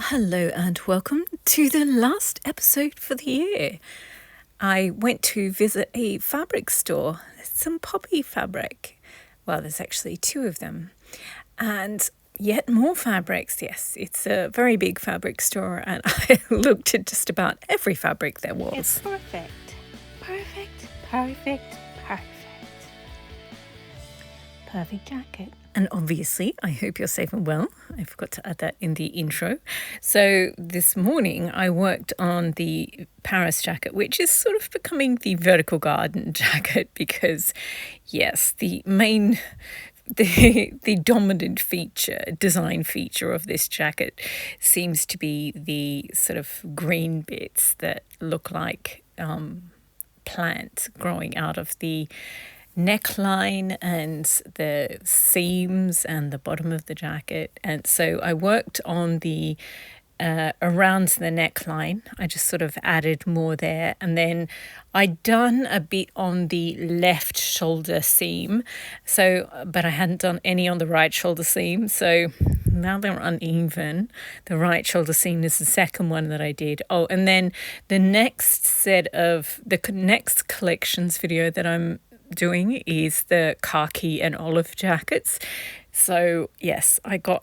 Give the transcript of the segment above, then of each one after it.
Hello and welcome to the last episode for the year. I went to visit a fabric store, some poppy fabric. Well, there's actually two of them. And yet more fabrics, yes. It's a very big fabric store and I looked at just about every fabric there was. It's perfect. Perfect, perfect, perfect. Perfect jacket. And obviously, I hope you're safe and well. I forgot to add that in the intro. So this morning I worked on the Paris jacket, which is sort of becoming the vertical garden jacket because, yes, the dominant design feature of this jacket seems to be the sort of green bits that look like plants growing out of the neckline and the seams and the bottom of the jacket. And so I worked on the around the neckline. I just sort of added more there, and then I'd done a bit on the left shoulder seam, but I hadn't done any on the right shoulder seam, so now they're uneven. The right shoulder seam is the second one that I did. Oh, and then the next collections video that I'm doing is the khaki and olive jackets. So yes, I got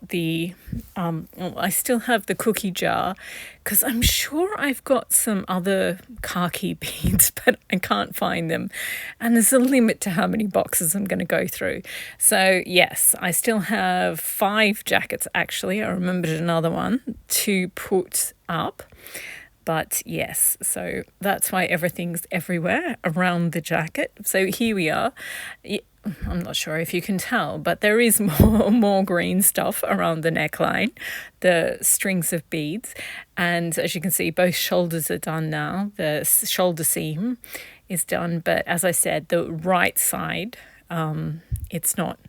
I still have the cookie jar because I'm sure I've got some other khaki beads, but I can't find them. And there's a limit to how many boxes I'm going to go through. So yes, I still have 5 jackets actually. I remembered another one to put up. But yes, so that's why everything's everywhere around the jacket. So here we are. I'm not sure if you can tell, but there is more green stuff around the neckline, the strings of beads. And as you can see, both shoulders are done now. The shoulder seam is done. But as I said, the right side, it's not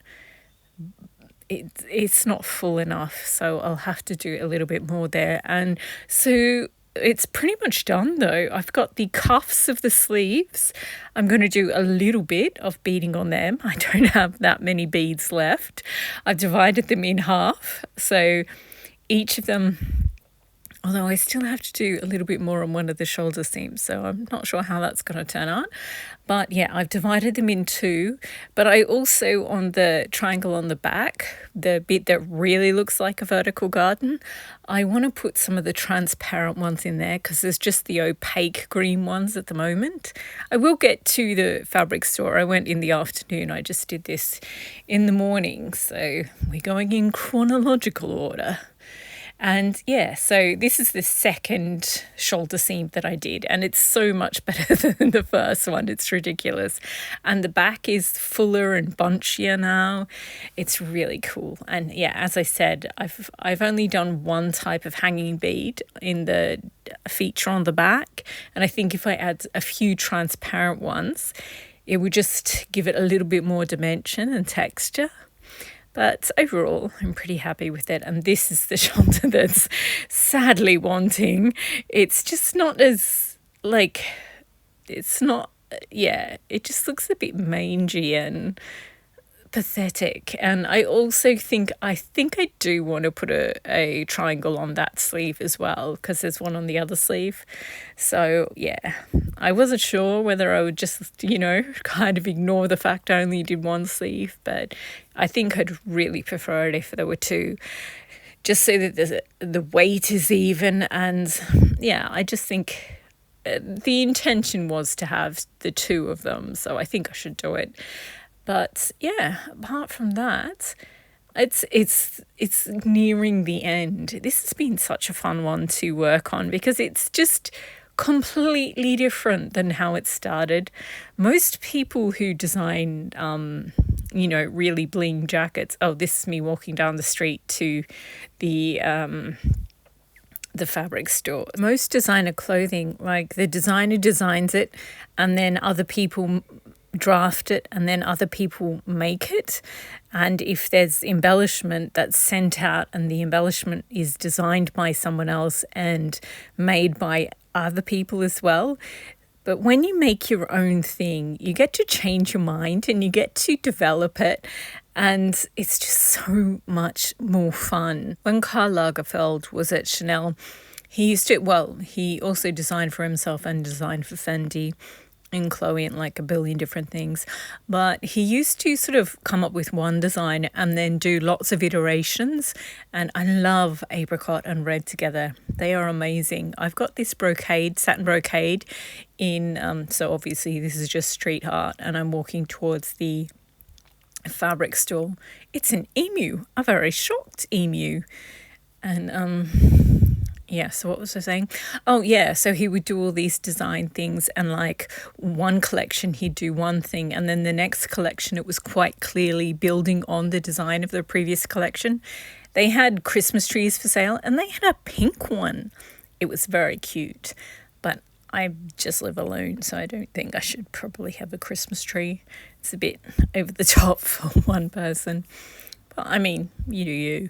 full enough. So I'll have to do a little bit more there. And so it's pretty much done though. I've got the cuffs of the sleeves. I'm going to do a little bit of beading on them. I don't have that many beads left. I've divided them in half. So each of them, although I still have to do a little bit more on one of the shoulder seams, so I'm not sure how that's going to turn out. But yeah, I've divided them in 2. But I also, on the triangle on the back, the bit that really looks like a vertical garden, I want to put some of the transparent ones in there because there's just the opaque green ones at the moment. I will get to the fabric store. I went in the afternoon. I just did this in the morning. So we're going in chronological order. And yeah, so this is the second shoulder seam that I did, and it's so much better than the first one. It's ridiculous. And the back is fuller and bunchier now. It's really cool. And yeah, as I said, I've only done one type of hanging bead in the feature on the back, and I think if I add a few transparent ones, it would just give it a little bit more dimension and texture. But overall, I'm pretty happy with it. And this is the shoulder that's sadly wanting. It's just not as, it just looks a bit mangy and pathetic. And I also think I do want to put a triangle on that sleeve as well, because there's one on the other sleeve. So yeah, I wasn't sure whether I would just kind of ignore the fact I only did one sleeve, but I think I'd really prefer it if there were 2, just so that the weight is even. And yeah, I just think the intention was to have the 2 of them, so I think I should do it. But yeah, apart from that, it's nearing the end. This has been such a fun one to work on because it's just completely different than how it started. Most people who design, really bling jackets. Oh, this is me walking down the street to the fabric store. Most designer clothing, like the designer designs it and then other people draft it and then other people make it. And if there's embellishment that's sent out and the embellishment is designed by someone else and made by other people as well, But when you make your own thing, you get to change your mind and you get to develop it. And it's just so much more fun. When Karl Lagerfeld was at Chanel, he also designed for himself and designed for Fendi and Chloe and like a billion different things. But he used to sort of come up with one design and then do lots of iterations. And I love apricot and red together. They are amazing. I've got this satin brocade so obviously this is just street art, and I'm walking towards the fabric store. It's an emu, a very shocked emu. And yeah, so what was I saying? Oh, yeah, so he would do all these design things, and like one collection he'd do one thing, and then the next collection it was quite clearly building on the design of the previous collection. They had Christmas trees for sale, and they had a pink one. It was very cute, but I just live alone, so I don't think I should probably have a Christmas tree. It's a bit over the top for one person, but I mean, you do you.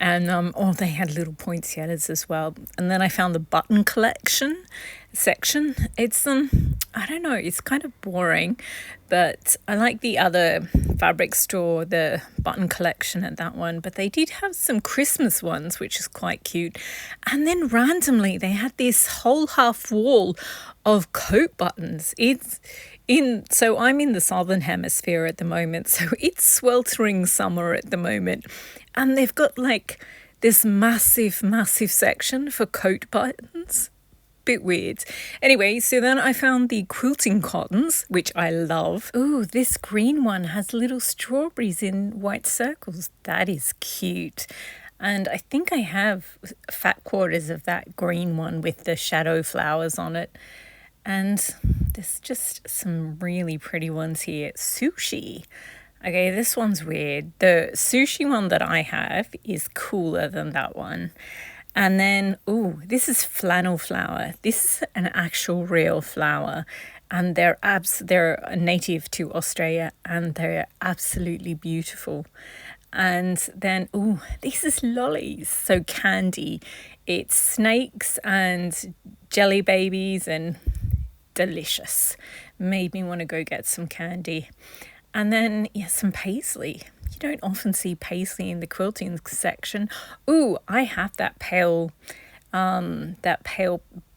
And they had little poinsettias as well. And then I found the button collection section. It's I don't know, it's kind of boring, but I like the other fabric store, the button collection at that one. But they did have some Christmas ones, which is quite cute. And then randomly they had this whole half wall of coat buttons. So I'm in the southern hemisphere at the moment, so it's sweltering summer at the moment, and they've got like this massive section for coat buttons. Bit weird. Anyway, so then I found the quilting cottons, which I love. Ooh, this green one has little strawberries in white circles. That is cute. And I think I have fat quarters of that green one with the shadow flowers on it. And there's just some really pretty ones here. Sushi. Okay, this one's weird. The sushi one that I have is cooler than that one. And then, this is flannel flower. This is an actual real flower. And they're native to Australia, and they're absolutely beautiful. And then, this is lollies. So candy. It's snakes and jelly babies and delicious. Made me want to go get some candy. And then some paisley. You don't often see paisley in the quilting section. I have that pale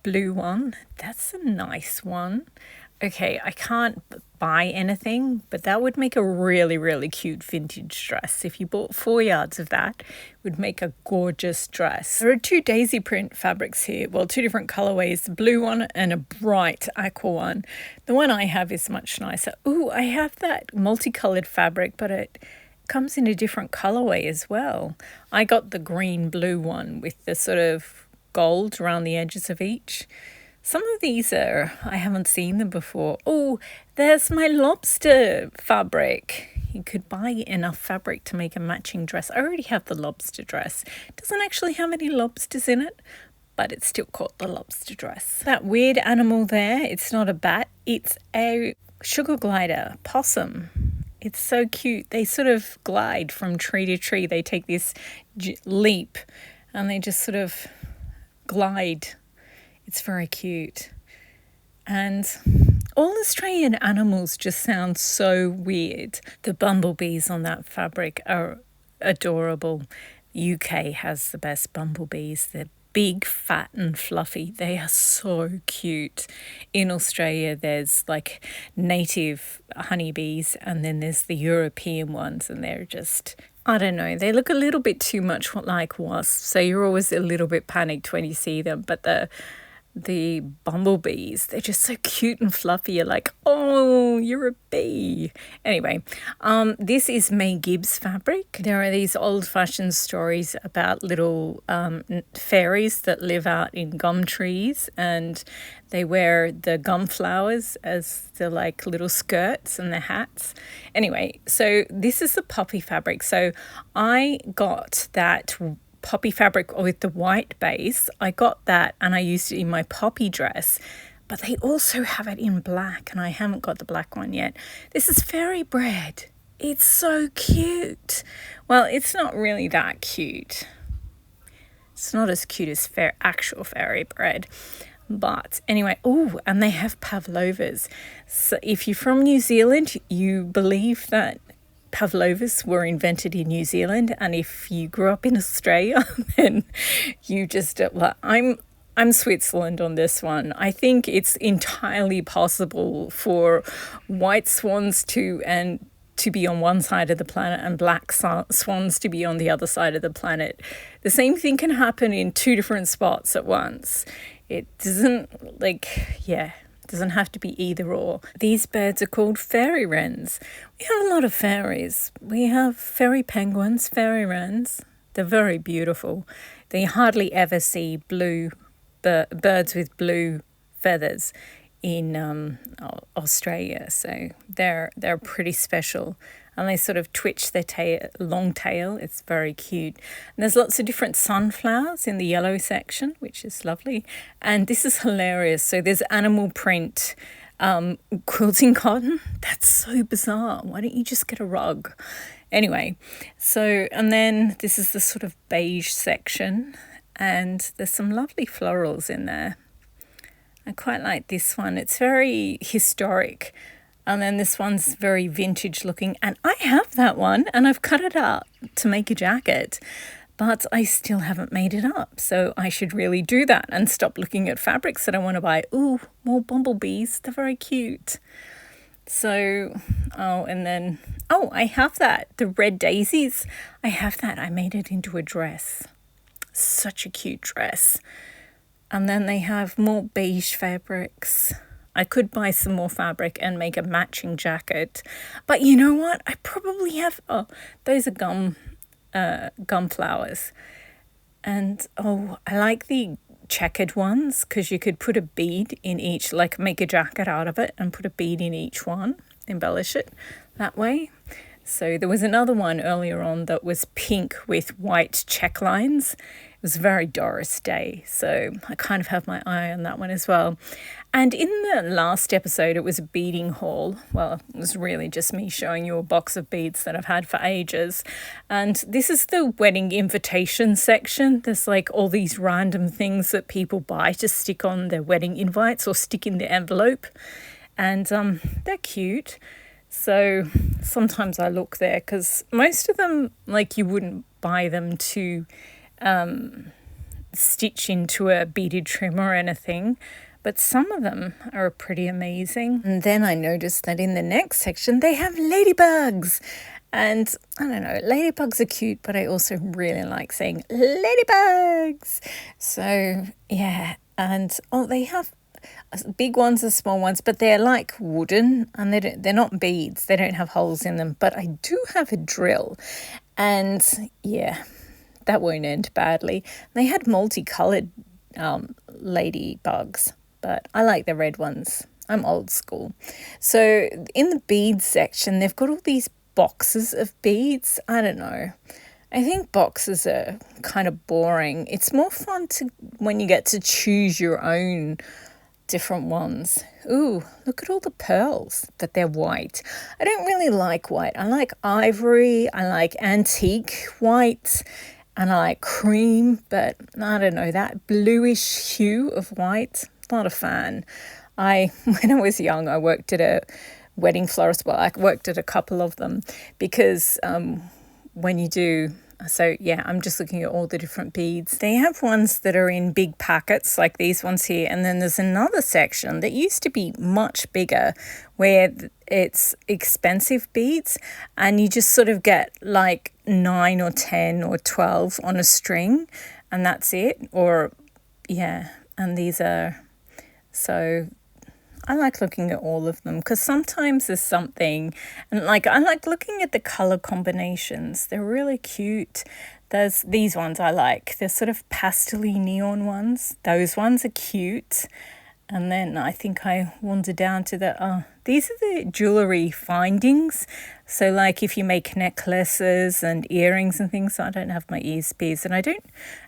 blue one. That's a nice one. Okay, I can't buy anything, but that would make a really, really cute vintage dress. If you bought 4 yards of that, it would make a gorgeous dress. There are 2 daisy print fabrics here. Well, 2 different colorways, the blue one and a bright aqua one. The one I have is much nicer. I have that multicolored fabric, but it comes in a different colorway as well. I got the green blue one with the sort of gold around the edges of each. Some of these I haven't seen them before. There's my lobster fabric. You could buy enough fabric to make a matching dress. I already have the lobster dress. It doesn't actually have any lobsters in it, but it's still called the lobster dress. That weird animal there, it's not a bat, it's a sugar glider, possum. It's so cute. They sort of glide from tree to tree. They take this leap and they just sort of glide. It's very cute. And all Australian animals just sound so weird. The bumblebees on that fabric are adorable. UK has the best bumblebees. They're big, fat and fluffy. They are so cute. In Australia, there's like native honeybees, and then there's the European ones, and they're just, I don't know, they look a little bit too much like wasps, so you're always a little bit panicked when you see them. But the bumblebees, they're just so cute and fluffy. You're like, oh, you're a bee. Anyway, this is May Gibbs fabric. There are these old-fashioned stories about little fairies that live out in gum trees, and they wear the gum flowers as the like little skirts and the hats. Anyway, so this is the poppy fabric. So I got that poppy fabric with the white base. I got that and I used it in my poppy dress, but they also have it in black, and I haven't got the black one yet. This is fairy bread. It's so cute. Well, it's not really that cute. It's not as cute as actual fairy bread, But anyway, oh, and they have pavlovas. So if you're from New Zealand, you believe that pavlovas were invented in New Zealand, and if you grew up in Australia, then you just I'm Switzerland on this one. I think it's entirely possible for white swans to be on one side of the planet and black swans to be on the other side of the planet. The same thing can happen in two different spots at once. It doesn't doesn't have to be either or. These birds are called fairy wrens. We have a lot of fairies. We have fairy penguins, fairy wrens. They're very beautiful. They hardly ever see birds with blue feathers in Australia, so they're pretty special, and they sort of twitch their long tail. It's very cute. And there's lots of different sunflowers in the yellow section, which is lovely. And this is hilarious. So there's animal print quilting cotton. That's so bizarre. Why don't you just get a rug? Anyway, so, and then this is the sort of beige section, and there's some lovely florals in there. I quite like this one. It's very historic. And then this one's very vintage looking. And I have that one, and I've cut it up to make a jacket. But I still haven't made it up. So I should really do that and stop looking at fabrics that I want to buy. Ooh, more bumblebees. They're very cute. So, I have that. The red daisies. I have that. I made it into a dress. Such a cute dress. And then they have more beige fabrics. I could buy some more fabric and make a matching jacket. But you know what? I probably have... Oh, those are gum flowers. And, I like the checkered ones because you could put a bead in each, like make a jacket out of it and put a bead in each one, embellish it that way. So there was another one earlier on that was pink with white check lines. It was very Doris Day, so I kind of have my eye on that one as well. And in the last episode, it was a beading haul. Well, it was really just me showing you a box of beads that I've had for ages. And this is the wedding invitation section. There's like all these random things that people buy to stick on their wedding invites or stick in the envelope. And they're cute. So sometimes I look there because most of them, like, you wouldn't buy them to stitch into a beaded trim or anything, but some of them are pretty amazing. And then I noticed that in the next section they have ladybugs, and I don't know, ladybugs are cute, but I also really like saying ladybugs. So yeah, and they have big ones and small ones, but they're like wooden, and they're not beads. They don't have holes in them, but I do have a drill, and yeah, that won't end badly. They had multicolored ladybugs, but I like the red ones. I'm old school. So in the beads section, they've got all these boxes of beads. I don't know. I think boxes are kind of boring. It's more fun when you get to choose your own different ones. Ooh, look at all the pearls, but they're white. I don't really like white. I like ivory. I like antique white. And I like cream, but I don't know, that bluish hue of white, not a fan. When I was young, I worked at a wedding florist. Well, I worked at a couple of them because when you do... So yeah, I'm just looking at all the different beads. They have ones that are in big packets like these ones here. And then there's another section that used to be much bigger where it's expensive beads, and you just sort of get like 9 or 10 or 12 on a string, and that's it. Or yeah, and these are... So I like looking at all of them because sometimes there's something, and like I like looking at the color combinations. They're really cute. There's these ones I like. They're sort of pastel-y neon ones. Those ones are cute. And then I think I wander down to these are the jewellery findings. So like if you make necklaces and earrings and things, so I don't have my ears pierced, and I don't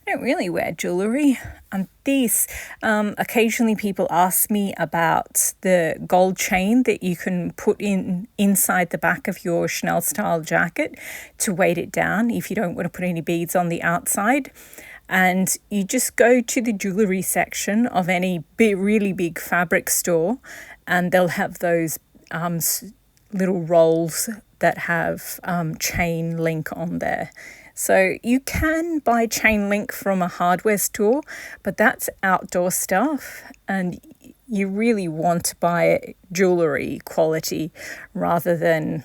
really wear jewellery. And these, occasionally people ask me about the gold chain that you can put inside the back of your Chanel style jacket to weight it down if you don't want to put any beads on the outside. And you just go to the jewellery section of any really big fabric store, and they'll have those little rolls that have chain link on there. So you can buy chain link from a hardware store, but that's outdoor stuff, and you really want to buy jewellery quality rather than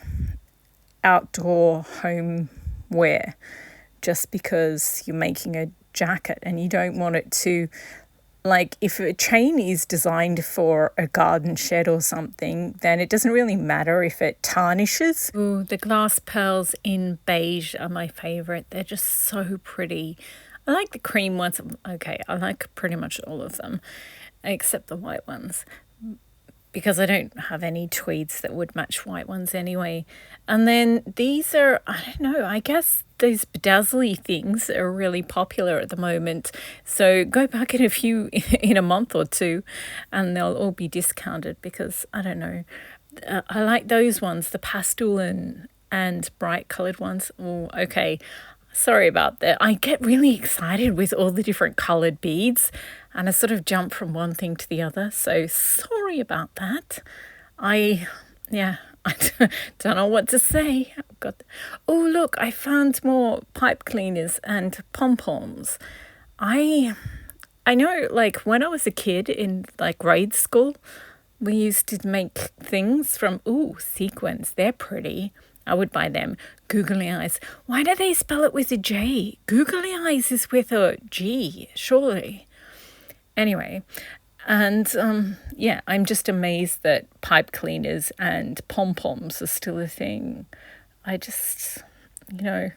outdoor home wear, just because you're making a jacket and you don't want it to, like, if a chain is designed for a garden shed or something, then it doesn't really matter if it tarnishes. Ooh, the glass pearls in beige are my favourite. They're just so pretty. I like the cream ones. Okay, I like pretty much all of them, except the white ones, because I don't have any tweeds that would match white ones anyway. And then these are, I don't know, I guess these bedazzly things are really popular at the moment. So go back in a month or two, and they'll all be discounted because, I don't know, I like those ones, the pastel and bright coloured ones. Oh, okay. Sorry about that. I get really excited with all the different coloured beads, and I sort of jump from one thing to the other. So sorry about that. I don't know what to say. Oh, look, I found more pipe cleaners and pom-poms. I know, like, when I was a kid in, like, grade school, we used to make things from, sequins. They're pretty. I would buy them. Googly eyes. Why do they spell it with a J? Googly eyes is with a G, surely. Anyway, and I'm just amazed that pipe cleaners and pom-poms are still a thing. I just, you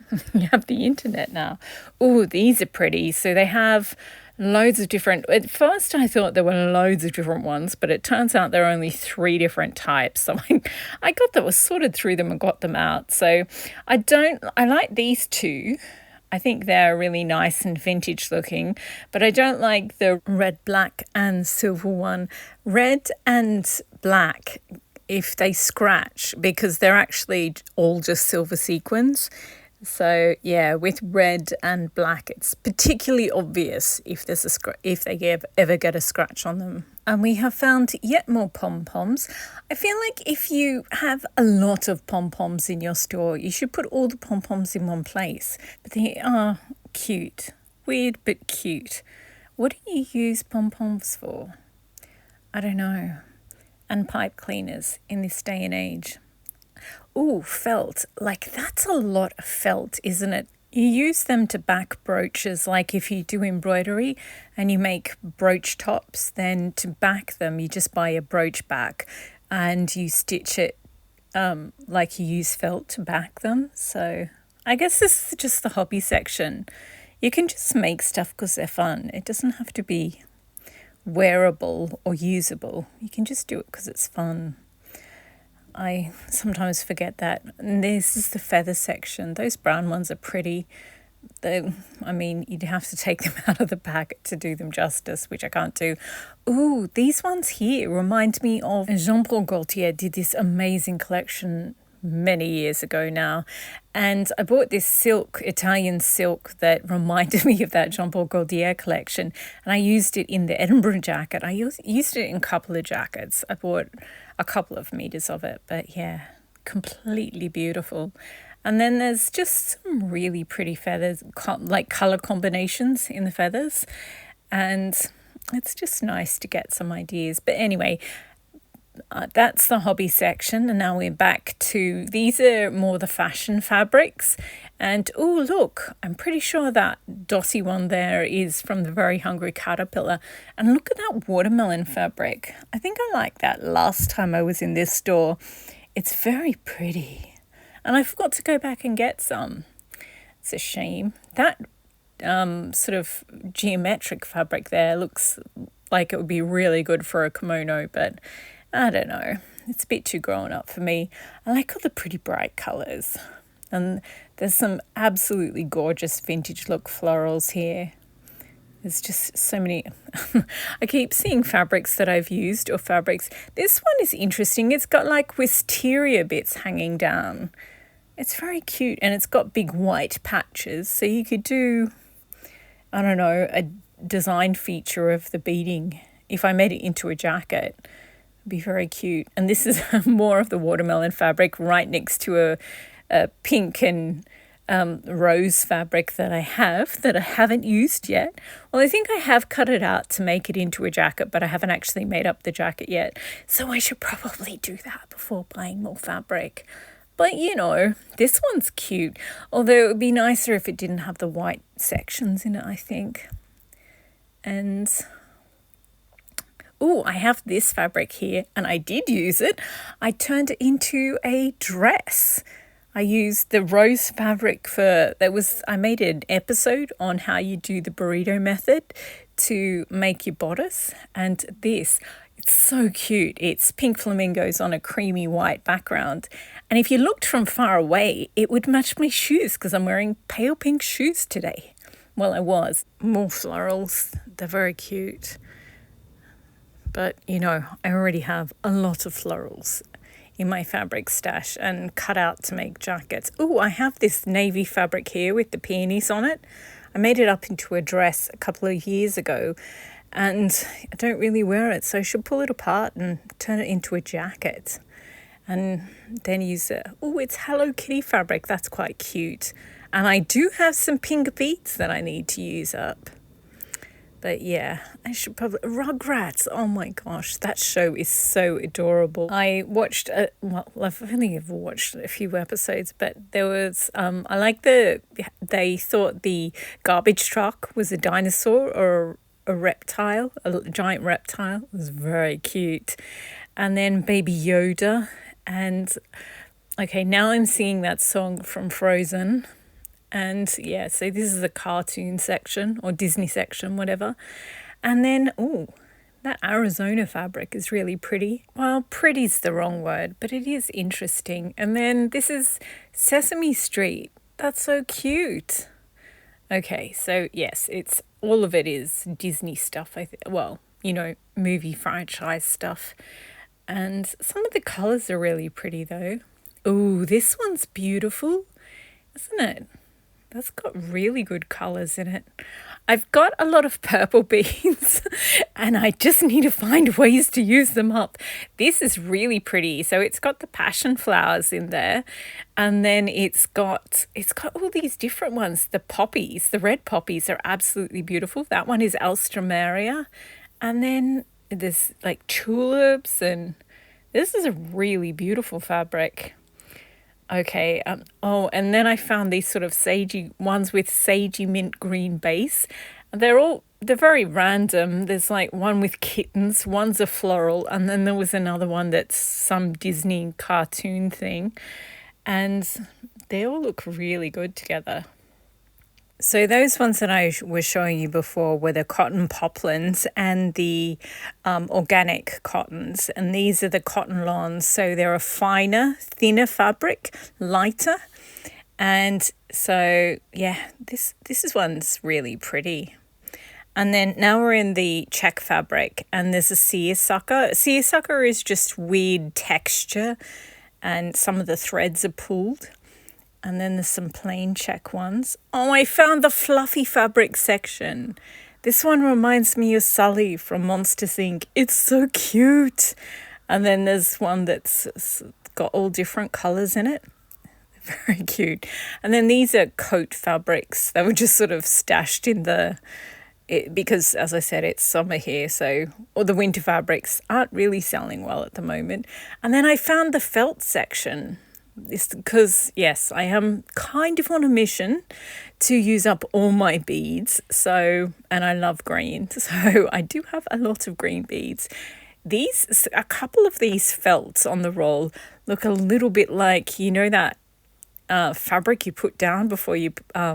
have the internet now. Oh, these are pretty. So they have loads of different, at first I thought there were loads of different ones, but it turns out there are only 3 different types. So I got that, was sorted through them and got them out. So I like these 2. I think they're really nice and vintage looking, but I don't like the red, black and silver one. Red and black, if they scratch, because they're actually all just silver sequins. So yeah, with red and black, it's particularly obvious if there's if they ever get a scratch on them. And we have found yet more pom-poms. I feel like if you have a lot of pom-poms in your store, you should put all the pom-poms in one place. But they are cute. Weird but cute. What do you use pom-poms for? I don't know. And pipe cleaners in this day and age. Ooh, felt. Like, that's a lot of felt, isn't it? You use them to back brooches, like if you do embroidery and you make brooch tops, then to back them, you just buy a brooch back and you stitch it like you use felt to back them. So I guess this is just the hobby section. You can just make stuff because they're fun. It doesn't have to be wearable or usable. You can just do it because it's fun. I sometimes forget that. And this is the feather section. Those brown ones are pretty. You'd have to take them out of the packet to do them justice, which I can't do. Ooh, these ones here remind me of Jean-Paul Gaultier did this amazing collection many years ago now. And I bought this Italian silk that reminded me of that Jean-Paul Gaultier collection. And I used it in the Edinburgh jacket. I used it in a couple of jackets. I bought a couple of meters of it, but yeah, completely beautiful. And then there's just some really pretty feathers, like color combinations in the feathers. And it's just nice to get some ideas. But anyway, that's the hobby section, and now we're back to, these are more the fashion fabrics. And oh, look, I'm pretty sure that dotty one there is from the Very Hungry Caterpillar. And look at that watermelon fabric. I think I liked that last time I was in this store. It's very pretty, and I forgot to go back and get some. It's a shame. That sort of geometric fabric there looks like it would be really good for a kimono, but I don't know. It's a bit too grown up for me. I like all the pretty bright colours. And there's some absolutely gorgeous vintage look florals here. There's just so many. I keep seeing fabrics that I've used, or fabrics. This one is interesting. It's got like wisteria bits hanging down. It's very cute, and it's got big white patches. So you could do I don't know, a design feature of the beading. If I made it into a jacket, it'd be very cute. And this is more of the watermelon fabric right next to a pink and rose fabric that I haven't used yet. Well, I think I have cut it out to make it into a jacket, but I haven't actually made up the jacket yet. So I should probably do that before buying more fabric. But this one's cute. Although it would be nicer if it didn't have the white sections in it, I think. And I have this fabric here, and I did use it. I turned it into a dress. I used the rose fabric I made an episode on how you do the burrito method to make your bodice. And it's so cute. It's pink flamingos on a creamy white background. And if you looked from far away, it would match my shoes because I'm wearing pale pink shoes today. Well, I was. More florals. They're very cute. But, I already have a lot of florals in my fabric stash and cut out to make jackets. I have this navy fabric here with the peonies on it. I made it up into a dress a couple of years ago and I don't really wear it, so I should pull it apart and turn it into a jacket and then use it. It's Hello Kitty fabric. That's quite cute. And I do have some pink beads that I need to use up. But yeah, I should probably... Rugrats, oh my gosh, that show is so adorable. I watched, I've only ever watched a few episodes, but there was, I like they thought the garbage truck was a dinosaur or a reptile, a giant reptile. It was very cute. And then Baby Yoda. And, okay, now I'm singing that song from Frozen. And yeah, so this is the cartoon section or Disney section, whatever. And then, that Arizona fabric is really pretty. Well, pretty's the wrong word, but it is interesting. And then this is Sesame Street. That's so cute. Okay, so yes, all of it is Disney stuff. Movie franchise stuff. And some of the colors are really pretty though. This one's beautiful, isn't it? That's got really good colours in it. I've got a lot of purple beads and I just need to find ways to use them up. This is really pretty. So it's got the passion flowers in there and then it's got all these different ones. The poppies, the red poppies are absolutely beautiful. That one is Alstroemeria. And then there's like tulips and this is a really beautiful fabric. Okay, and then I found these sort of sagey ones with sagey mint green base. They're very random. There's like one with kittens, one's a floral, and then there was another one that's some Disney cartoon thing. And they all look really good together. So those ones that I was showing you before were the cotton poplins and the organic cottons. And these are the cotton lawns. So they're a finer, thinner fabric, lighter. And so, yeah, this one's really pretty. And then now we're in the check fabric and there's a seersucker. Seersucker is just weird texture and some of the threads are pulled. And then there's some plain check ones. I found the fluffy fabric section. This one reminds me of Sully from Monsters, Inc. It's so cute. And then there's one that's got all different colours in it. Very cute. And then these are coat fabrics. They were just sort of stashed in because, as I said, it's summer here. Or the winter fabrics aren't really selling well at the moment. And then I found the felt section. Because yes, I am kind of on a mission to use up all my beads, and I love green, so I do have a lot of green beads. A couple of these felts on the roll look a little bit like that fabric you put down before you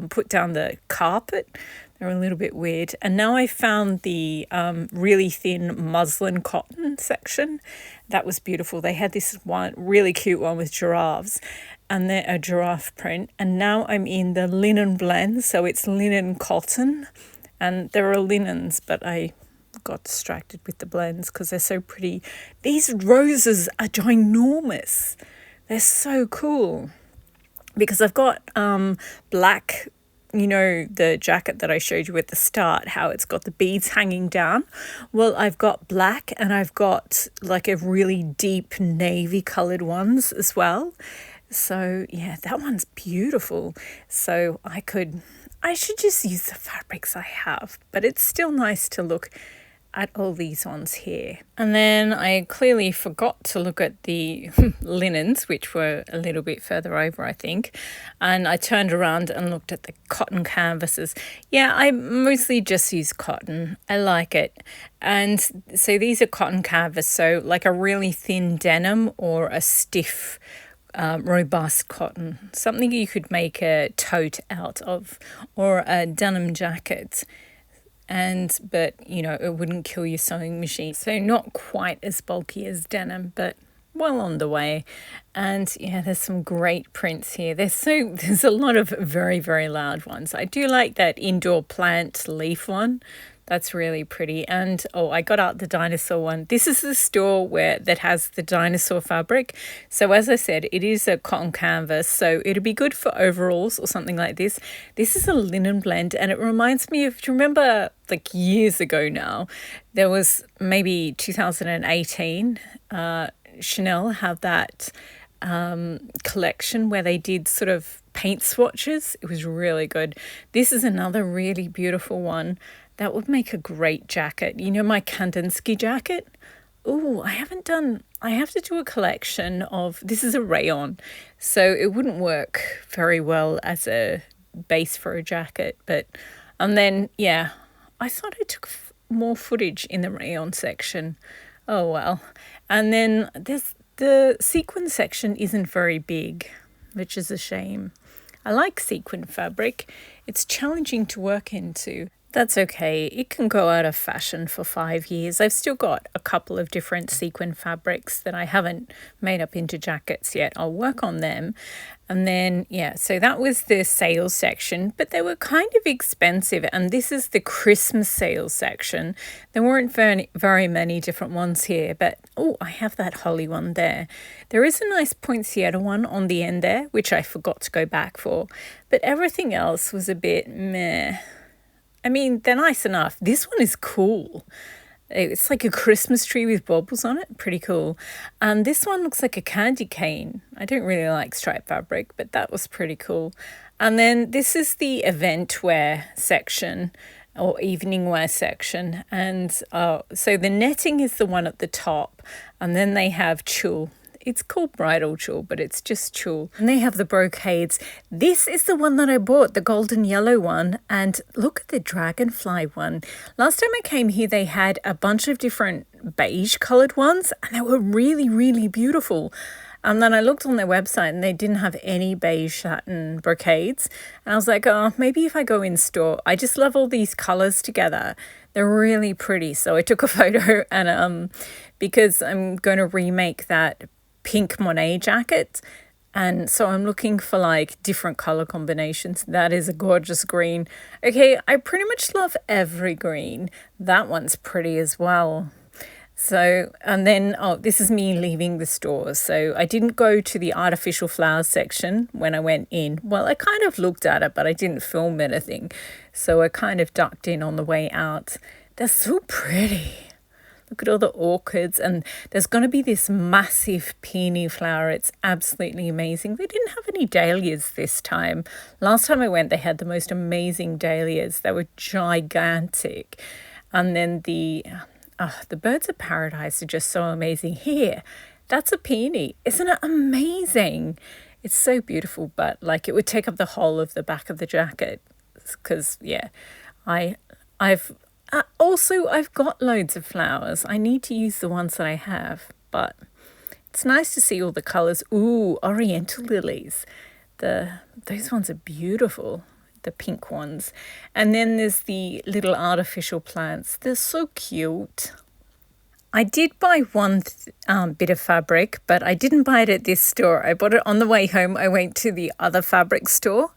put down the carpet. They're a little bit weird. And now I found the really thin muslin cotton section. That was beautiful. They had this one really cute one with giraffes and then a giraffe print. And now I'm in the linen blend. So it's linen cotton. And there are linens, but I got distracted with the blends because they're so pretty. These roses are ginormous. They're so cool. Because I've got black you know, the jacket that I showed you at the start, how it's got the beads hanging down. Well, I've got black and I've got like a really deep navy colored ones as well. So yeah, that one's beautiful. So I should just use the fabrics I have, but it's still nice to look at all these ones here. And then I clearly forgot to look at the linens, which were a little bit further over, I think. And I turned around and looked at the cotton canvases. Yeah, I mostly just use cotton. I like it. And so these are cotton canvas, so like a really thin denim or a stiff robust cotton, something you could make a tote out of, or a denim jacket. But you know, it wouldn't kill your sewing machine, so not quite as bulky as denim, but well on the way. And yeah, there's some great prints here. There's a lot of very, very loud ones. I do like that indoor plant leaf one. That's really pretty. And oh, I got out the dinosaur one. This is the store that has the dinosaur fabric. So as I said, it is a cotton canvas, so it'd be good for overalls or something like this. This is a linen blend, and it reminds me of, do you remember like years ago now, there was maybe 2018, Chanel had that collection where they did sort of paint swatches. It was really good. This is another really beautiful one. That would make a great jacket. You know, my Kandinsky jacket? Oh, I have to do a collection of, this is a rayon, so it wouldn't work very well as a base for a jacket. And then, yeah, I thought I took more footage in the rayon section. Oh, well. And then the sequin section isn't very big, which is a shame. I like sequin fabric. It's challenging to work into. That's okay. It can go out of fashion for 5 years. I've still got a couple of different sequin fabrics that I haven't made up into jackets yet. I'll work on them. And then, yeah, so that was the sales section, but they were kind of expensive. And this is the Christmas sales section. There weren't very many different ones here, but oh, I have that holly one there. There is a nice poinsettia one on the end there, which I forgot to go back for. But everything else was a bit meh. I mean, they're nice enough. This one is cool. It's like a Christmas tree with baubles on it. Pretty cool. And this one looks like a candy cane. I don't really like striped fabric, but that was pretty cool. And then this is the event wear section or evening wear section. And so the netting is the one at the top. And then they have tulle. It's called bridal tulle, but it's just tulle. And they have the brocades. This is the one that I bought, the golden yellow one. And look at the dragonfly one. Last time I came here, they had a bunch of different beige coloured ones, and they were really, really beautiful. And then I looked on their website and they didn't have any beige satin brocades. And I was like, oh, maybe if I go in store. I just love all these colours together. They're really pretty. So I took a photo, and because I'm going to remake that pink Monet jacket, and so I'm looking for like different color combinations. That is a gorgeous green. Okay, I pretty much love every green. That one's pretty as well. So, and then, oh, this is me leaving the store. So I didn't go to the artificial flowers section when I went in. Well, I kind of looked at it, but I didn't film anything. So I kind of ducked in on the way out. They're so pretty. Look at all the orchids, and there's going to be this massive peony flower. It's absolutely amazing. They didn't have any dahlias this time. Last time I went, they had the most amazing dahlias. They were gigantic. And then the birds of paradise are just so amazing. Here, that's a peony. Isn't it amazing? It's so beautiful, but like it would take up the whole of the back of the jacket. Because, yeah, I've got loads of flowers. I need to use the ones that I have, but it's nice to see all the colours. Ooh, oriental lilies. Those ones are beautiful, the pink ones. And then there's the little artificial plants. They're so cute. I did buy one bit of fabric, but I didn't buy it at this store. I bought it on the way home. I went to the other fabric store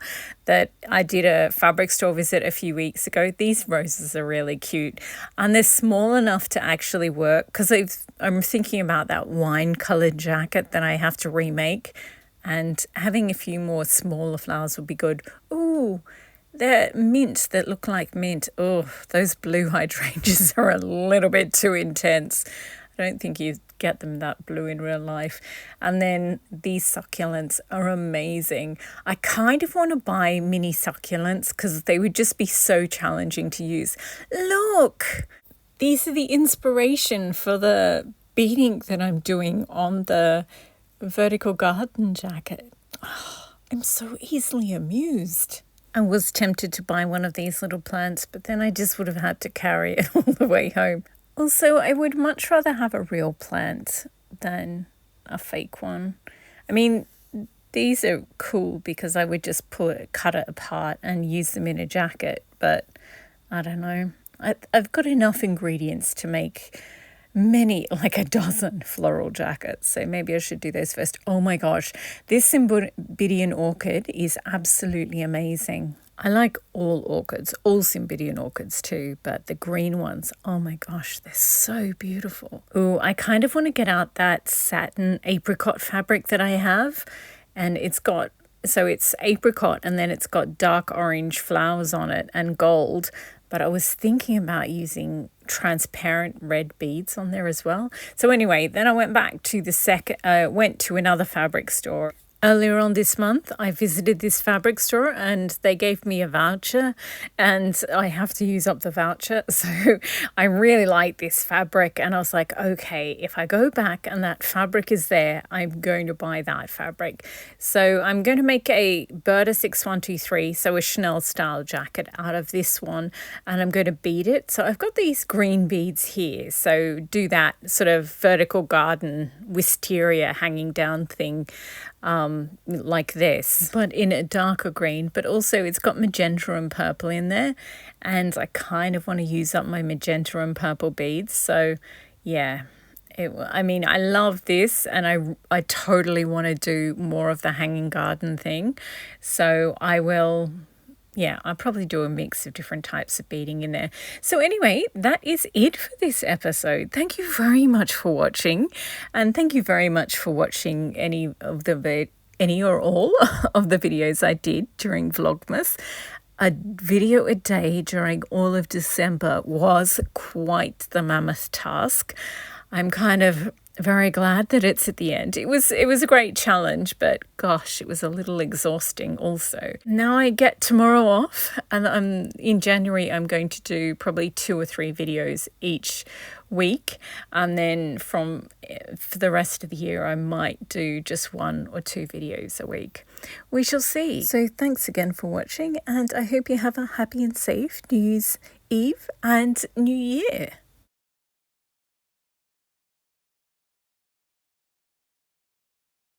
that I did a fabric store visit a few weeks ago. These roses are really cute, and they're small enough to actually work, because I'm thinking about that wine-coloured jacket that I have to remake, and having a few more smaller flowers would be good. Ooh, they're mint that look like mint. Oh, those blue hydrangeas are a little bit too intense. I don't think you get them that blue in real life. And then these succulents are amazing. I kind of want to buy mini succulents because they would just be so challenging to use. Look, these are the inspiration for the beading that I'm doing on the vertical garden jacket. Oh, I'm so easily amused. I was tempted to buy one of these little plants, but then I just would have had to carry it all the way home. Also, I would much rather have a real plant than a fake one. I mean, these are cool because I would just cut it apart and use them in a jacket, but I don't know. I've got enough ingredients to make like a dozen floral jackets, so maybe I should do those first. Oh my gosh, this Cymbidium orchid is absolutely amazing. I like all orchids, all Cymbidium orchids too, but the green ones, oh my gosh, they're so beautiful. Ooh, I kind of want to get out that satin apricot fabric that I have, and it's apricot and then it's got dark orange flowers on it and gold, but I was thinking about using transparent red beads on there as well. So anyway, then I went back to went to another fabric store. Earlier on this month, I visited this fabric store and they gave me a voucher and I have to use up the voucher. So I really like this fabric and I was like, okay, if I go back and that fabric is there, I'm going to buy that fabric. So I'm going to make a Berta 6123, so a Chanel style jacket out of this one, and I'm going to bead it. So I've got these green beads here. So do that sort of vertical garden wisteria hanging down thing. Like this, but in a darker green, but also it's got magenta and purple in there, and I kind of want to use up my magenta and purple beads. So yeah, I love this, and I totally want to do more of the hanging garden thing. So I'll probably do a mix of different types of beading in there. So anyway, that is it for this episode. Thank you very much for watching, and thank you very much for watching any or all of the videos I did during Vlogmas. A video a day during all of December was quite the mammoth task. I'm kind of very glad that it's at the end. It was a great challenge, but gosh, it was a little exhausting also. Now I get tomorrow off, and in January I'm going to do probably 2 or 3 videos each week, and then for the rest of the year I might do just 1 or 2 videos a week. We shall see. So thanks again for watching, and I hope you have a happy and safe New Year's Eve and New Year.